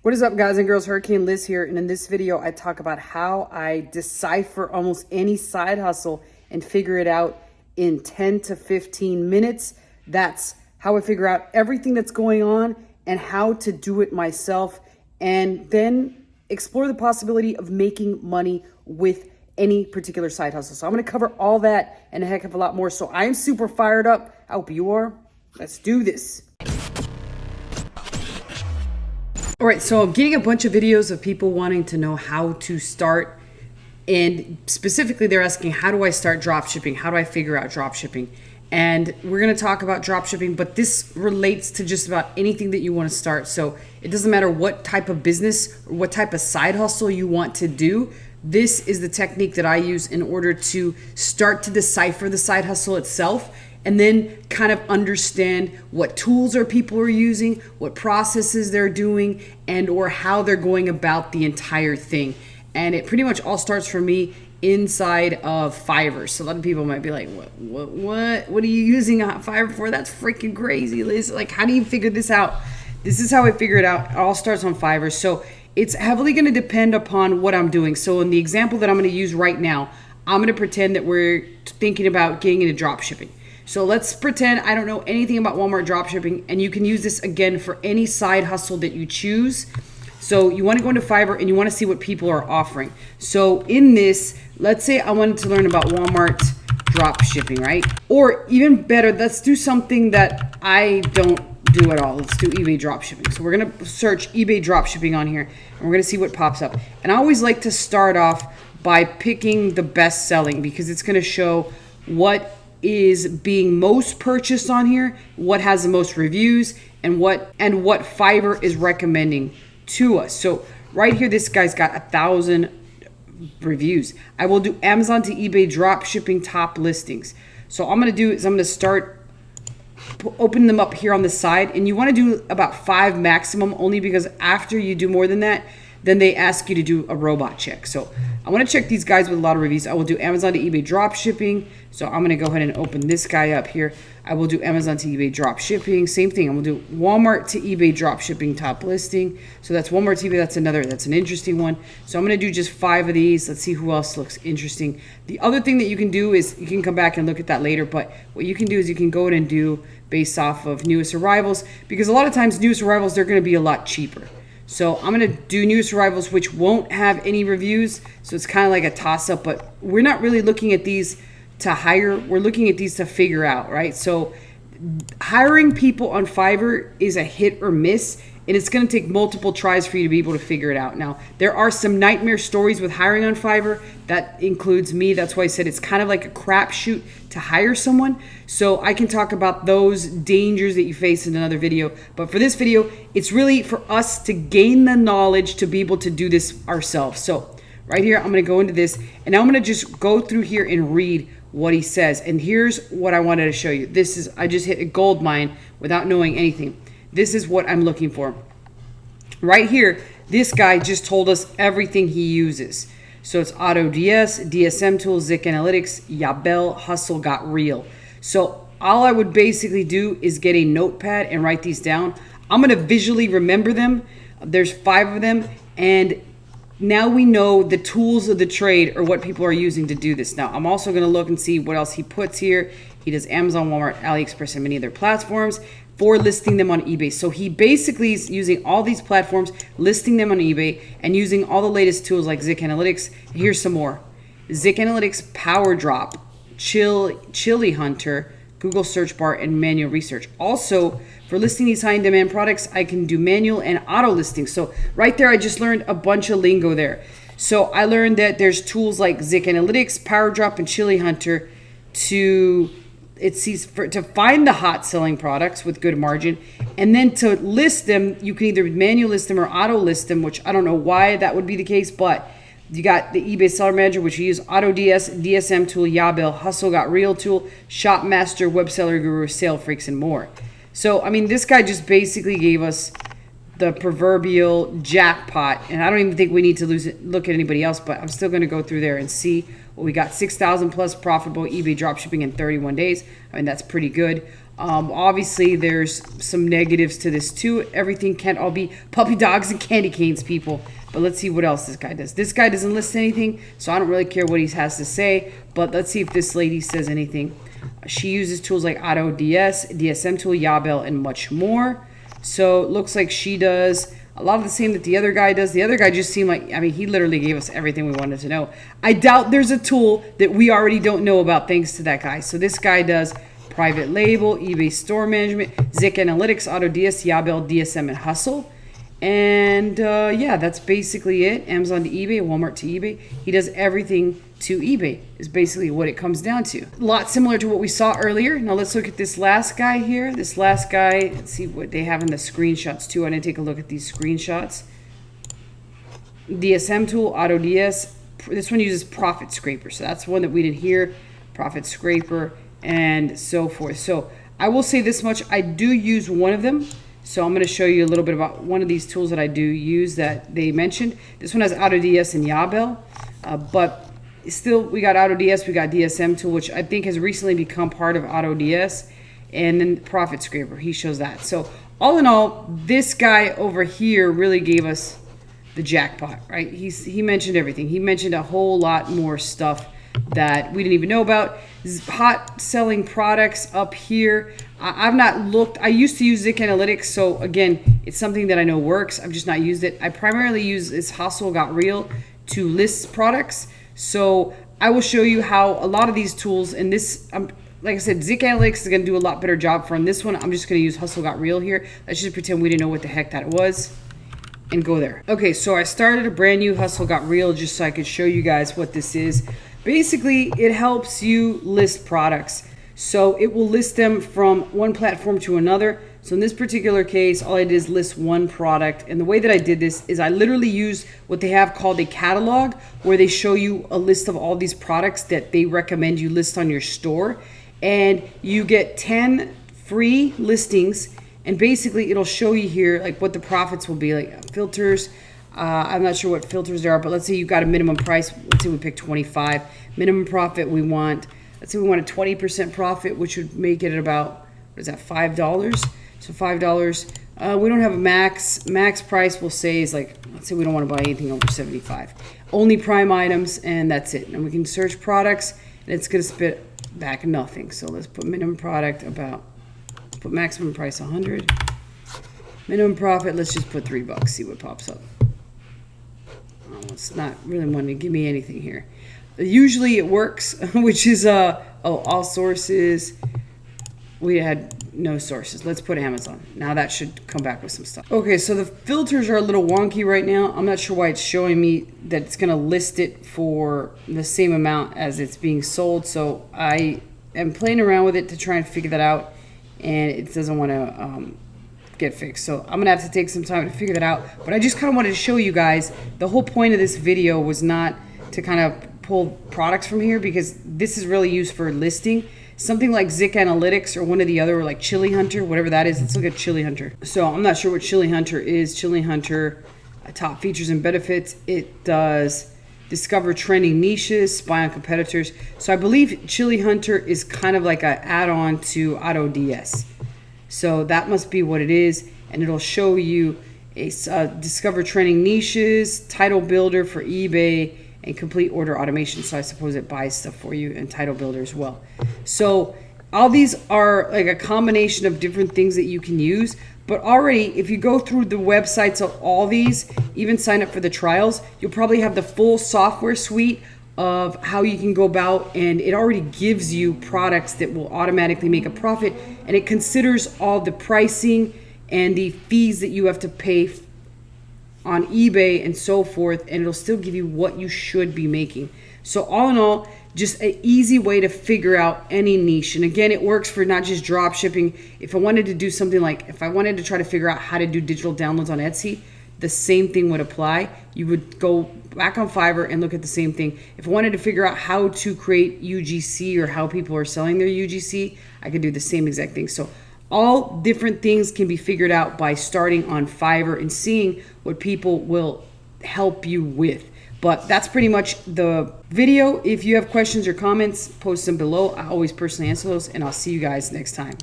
What is up, guys and girls? Hurricane Liz here, and in this video I talk about how I decipher almost any side hustle and figure it out in 10 to 15 minutes. That's how I figure out everything that's going on and how to do it myself, and then explore the possibility of making money with any particular side hustle. So I'm going to cover all that and a heck of a lot more. So I'm super fired up. I hope you are. Let's do this. All right, so I'm getting a bunch of videos of people wanting to know how to start, and specifically they're asking, how do I start dropshipping? How do I figure out dropshipping? And we're gonna talk about dropshipping, but this relates to just about anything that you wanna start. So it doesn't matter what type of business or what type of side hustle you want to do. This is the technique that I use in order to start to decipher the side hustle itself, and then kind of understand what tools people are using, what processes they're doing, and or how they're going about the entire thing. And it pretty much all starts for me inside of Fiverr. So a lot of people might be like, what are you using Fiverr for? That's freaking crazy, Liz. Like, how do you figure this out? This is how I figure it out. It all starts on Fiverr. So it's heavily going to depend upon what I'm doing. So in the example that I'm going to use right now, I'm going to pretend that we're thinking about getting into dropshipping. So let's pretend I don't know anything about Walmart dropshipping, and you can use this again for any side hustle that you choose. So you want to go into Fiverr and you want to see what people are offering. So in this, let's say I wanted to learn about Walmart dropshipping, right? Or even better, let's do something that I don't do at all. Let's do eBay dropshipping. So we're going to search eBay dropshipping on here, and we're going to see what pops up. And I always like to start off by picking the best selling, because it's going to show what is being most purchased on here, what has the most reviews, and what Fiverr is recommending to us. So right here, this guy's got 1,000 reviews. I will do Amazon to eBay dropshipping top listings. So all I'm going to do is I'm going to start open them up here on the side, and you want to do about 5 maximum, only because after you do more than that, then they ask you to do a robot check. So I want to check these guys with a lot of reviews. I will do Amazon to eBay dropshipping. So I'm going to go ahead and open this guy up here. I will do Amazon to eBay dropshipping. Same thing. I'm going to do Walmart to eBay dropshipping top listing. So that's Walmart to eBay. That's an interesting one. So I'm going to do just 5 of these. Let's see who else looks interesting. The other thing that you can do is you can come back and look at that later. But what you can do is you can go in and do based off of newest arrivals, because a lot of times newest arrivals, they're going to be a lot cheaper. So I'm going to do newest arrivals, which won't have any reviews. So it's kind of like a toss-up, but we're not really looking at these to hire. We're looking at these to figure out, right? So hiring people on Fiverr is a hit or miss, and it's going to take multiple tries for you to be able to figure it out. Now, there are some nightmare stories with hiring on Fiverr. That includes me. That's why I said it's kind of like a crapshoot to hire someone. So I can talk about those dangers that you face in another video. But for this video, it's really for us to gain the knowledge to be able to do this ourselves. So right here, I'm going to go into this, and now I'm going to just go through here and read what he says. And here's what I wanted to show you. I just hit a gold mine without knowing anything. This is what I'm looking for. Right here, this guy just told us everything he uses. So it's AutoDS, DSM Tools, Zik Analytics, Yabel, Hustle, Got Real. So all I would basically do is get a notepad and write these down. I'm going to visually remember them. There's 5 of them, and now we know the tools of the trade or what people are using to do this. Now, I'm also going to look and see what else he puts here. He does Amazon, Walmart, AliExpress, and many other platforms for listing them on eBay. So he basically is using all these platforms, listing them on eBay, and using all the latest tools like Zik Analytics. Here's some more. Zik Analytics, Power Drop, Chili Hunter, Google Search Bar, and manual research. Also, for listing these high demand products, I can do manual and auto listings. So right there, I just learned a bunch of lingo there. So I learned that there's tools like Zik Analytics, Power Drop, and Chili Hunter to find the hot selling products with good margin, and then to list them. You can either manual list them or auto list them, which I don't know why that would be the case, but you got the eBay Seller Manager, which you use AutoDS, DSM Tool, Yabel, Hustle, Got Real Tool, Shopmaster, Web Seller Guru, Sale Freaks, and more. So, I mean, this guy just basically gave us the proverbial jackpot, and I don't even think we need to look at anybody else, but I'm still going to go through there and see what we got. 6,000 plus profitable eBay dropshipping in 31 days. I mean, that's pretty good. Obviously, there's some negatives to this too. Everything can't all be puppy dogs and candy canes, people. But let's see what else this guy does. This guy doesn't list anything, so I don't really care what he has to say. But let's see if this lady says anything. She uses tools like AutoDS, DSM tool, Yabel, and much more. So it looks like she does a lot of the same that the other guy does. The other guy just seemed like, I mean, he literally gave us everything we wanted to know. I doubt there's a tool that we already don't know about thanks to that guy. So this guy does private label, eBay store management, Zik Analytics, AutoDS, Yabel, DSM, and Hustle. And yeah, that's basically it. Amazon to eBay, Walmart to eBay. He does everything to eBay is basically what it comes down to. A lot similar to what we saw earlier. Now let's look at this last guy here. This last guy, let's see what they have in the screenshots too. I didn't take a look at these screenshots. DSM tool, AutoDS. This one uses Profit Scraper. So that's one that we did here. Profit Scraper and so forth. So I will say this much. I do use one of them. So I'm going to show you a little bit about one of these tools that I do use that they mentioned. This one has AutoDS and Yabel, but still we got AutoDS, we got DSM tool, which I think has recently become part of AutoDS, and then Profit Scraper, he shows that. So all in all, this guy over here really gave us the jackpot, right? He mentioned everything. He mentioned a whole lot more stuff that we didn't even know about. Hot selling products up here. I've not looked. I used to use Zik Analytics, so again, it's something that I know works. I've just not used it. I primarily use this Hustle Got Real to list products. So I will show you how a lot of these tools, and this, like I said, Zik Analytics is going to do a lot better job for this one. I'm just going to use Hustle Got Real here. Let's just pretend we didn't know what the heck that was and go there. Okay, so I started a brand new Hustle Got Real just so I could show you guys what this is. Basically, it helps you list products. So it will list them from one platform to another. So in this particular case, all I did is list one product. And the way that I did this is I literally used what they have called a catalog, where they show you a list of all these products that they recommend you list on your store. And you get 10 free listings. And basically it'll show you here like what the profits will be, like filters. I'm not sure what filters there are, but let's say you got a minimum price. Let's say we pick 25. Minimum profit we want. Let's say we want a 20% profit, which would make it at about, what is that, $5? So $5. We don't have a max. Max price we'll say is like, let's say we don't want to buy anything over 75. Only prime items, and that's it. And we can search products, and it's going to spit back nothing. So let's put minimum product about, put maximum price 100. Minimum profit, let's just put $3, see what pops up. Oh, it's not really wanting to give me anything here. Usually it works, which is all sources. We had no sources. Let's put Amazon. Now that should come back with some stuff. Okay, so the filters are a little wonky right now. I'm not sure why it's showing me that it's going to list it for the same amount as it's being sold. So I am playing around with it to try and figure that out, and it doesn't want to get fixed. So I'm gonna have to take some time to figure that out. But I just kind of wanted to show you guys. The whole point of this video was not to kind of pull products from here, because this is really used for listing. Something like Zik Analytics or one of the other, like Chili Hunter, whatever that is. Let's look at Chili Hunter. So I'm not sure what Chili Hunter is. Chili Hunter, top features and benefits. It does discover trending niches, spy on competitors. So I believe Chili Hunter is kind of like an add-on to AutoDS. So that must be what it is. And it'll show you a discover trending niches, title builder for eBay, and complete order automation. So I suppose it buys stuff for you, and title builder as well. So all these are like a combination of different things that you can use. But already, if you go through the websites of all these, even sign up for the trials, you'll probably have the full software suite of how you can go about, and it already gives you products that will automatically make a profit, and it considers all the pricing and the fees that you have to pay on eBay and so forth, and it'll still give you what you should be making. So all in all, just an easy way to figure out any niche. And again, it works for not just drop shipping. If I wanted to do something like, if I wanted to try to figure out how to do digital downloads on Etsy, the same thing would apply. You would go back on Fiverr and look at the same thing. If I wanted to figure out how to create UGC or how people are selling their UGC, I could do the same exact thing. So all different things can be figured out by starting on Fiverr and seeing what people will help you with. But that's pretty much the video. If you have questions or comments, post them below. I always personally answer those, and I'll see you guys next time.